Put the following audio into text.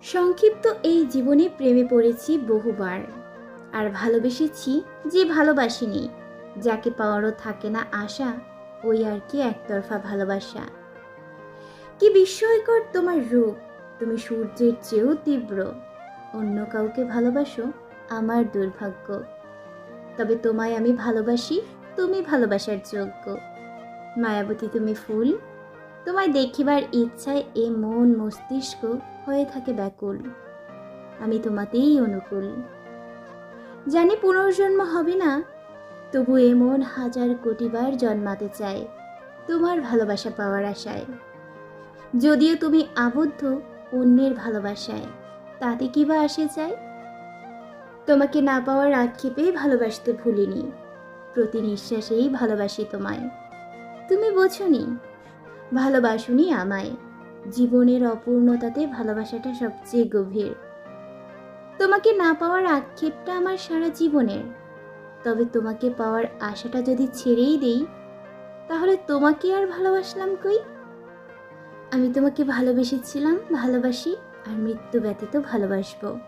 সংক্ষিপ্ত এই জীবনে প্রেমে পড়েছি বহুবার, আর ভালোবেসেছি যে ভালোবাসিনি, যাকে পাওয়ারও থাকে না আশা, ওই আর কি একতরফা ভালোবাসা। কি বিস্ময়কর তোমার রূপ, তুমি সূর্যের চেয়েও তীব্র। অন্য কাউকে ভালোবাসো, আমার দুর্ভাগ্য। তবে তোমায় আমি ভালোবাসি, তুমি ভালোবাসার যোগ্য। মায়াবতী তুমি ফুল, তোমায় দেখিবার ইচ্ছায় এ মন মস্তিষ্ক হয়ে থাকে ব্যাকুল। আমি তোমাতেই অনুকূল। জানি পুনর্জন্ম হবে না, তবু এ মন হাজার কোটিবার জন্মাতে চায় তোমার ভালোবাসা পাওয়ার আশায়। যদিও তুমি আবদ্ধ অন্যের ভালোবাসায়, তাতে কি বা আসে যায়? তোমাকে না পাওয়ার আক্ষেপে ভালোবাসতে ভুলিনি, প্রতি নিঃশ্বাসেই ভালোবাসি তোমায়। তুমি বোঝনি, ভালোবাসুনি আমায়। জীবনের অপূর্ণতাতে ভালোবাসাটা সবচেয়ে গভীর। তোমাকে না পাওয়ার আক্ষেপটা আমার সারা জীবনের। তবে তোমাকে পাওয়ার আশাটা যদি ছেড়েই দেই, তাহলে তোমাকে আর ভালোবাসলাম কই? আমি তোমাকে ভালোবেসেছিলাম, ভালোবাসি, আর মৃত্যু ব্যতীত ভালোবাসবো।